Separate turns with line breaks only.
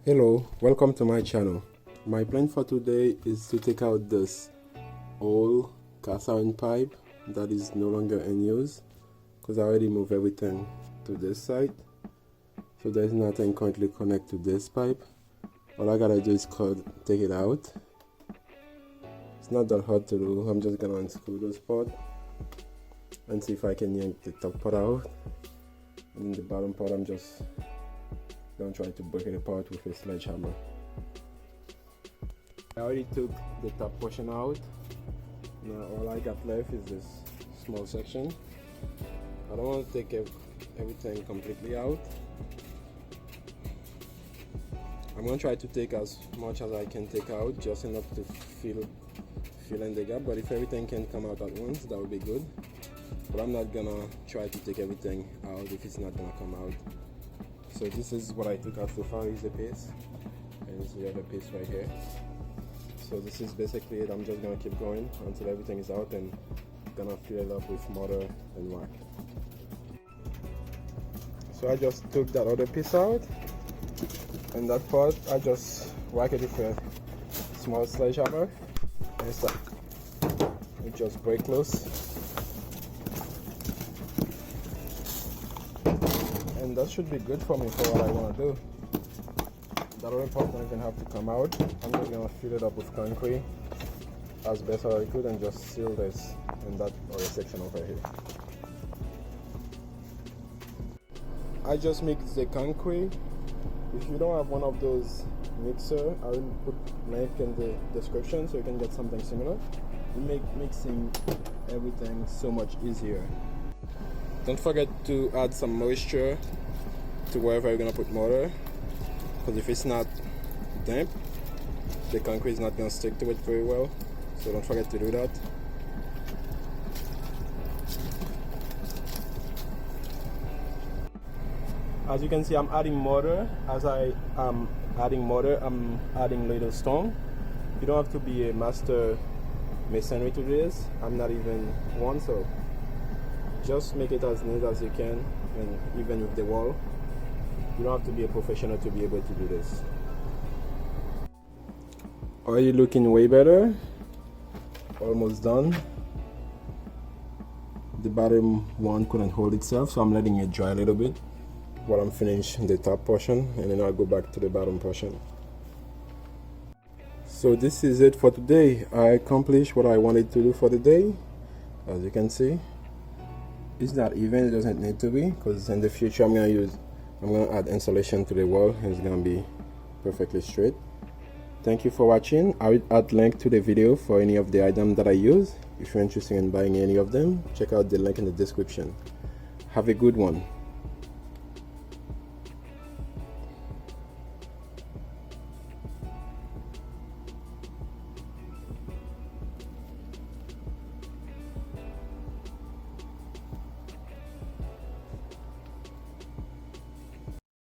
Hello, welcome to my channel. My plan for today is to take out this old cast iron pipe that is no longer in use because I already moved everything to this side, so there's nothing currently connected to this pipe. All I gotta do is take it out. It's not that hard to do. I'm just gonna unscrew this part and see if I can yank the top part out, and the bottom part I'm just gonna try to break it apart with a sledgehammer. I already took the top portion out. Now all I got left is this small section. I don't want to take everything completely out. I'm gonna try to take as much as I can take out, just enough to fill in the gap, but if everything can come out at once, that would be good. But I'm not gonna try to take everything out if it's not gonna come out. So this is what I took out so far, is the piece, and it's the other piece right here. So this is basically it. I'm just gonna keep going until everything is out and gonna fill it up with mortar and whack. So I just took that other piece out, and that part I just whack it with a small sledgehammer, and it just break loose. And that should be good for me for what I want to do. That other part doesn't even have to come out. I'm just going to fill it up with concrete as best as I could and just seal this in that other section over here. I just mixed the concrete. If you don't have one of those mixer, I will put link in the description so you can get something similar. It makes mixing everything so much easier. Don't forget to add some moisture to wherever you're gonna put mortar, because if it's not damp, the concrete is not gonna stick to it very well. So don't forget to do that. As you can see, I'm adding mortar. As I am adding mortar, I'm adding little stone. You don't have to be a master masonry to do this. I'm not even one, so just make it as neat as you can, and even with the wall. You don't have to be a professional to be able to do this. Are you looking way better? Almost done. The bottom one couldn't hold itself, so I'm letting it dry a little bit while I'm finishing the top portion, and then I'll go back to the bottom portion. So this is it for today. I accomplished what I wanted to do for the day. As you can see, it's not even, it doesn't need to be, because in the future I'm gonna add insulation to the wall and it's gonna be perfectly straight. Thank you for watching. I will add link to the video for any of the items that I use. If you're interested in buying any of them, check out the link in the description. Have a good one.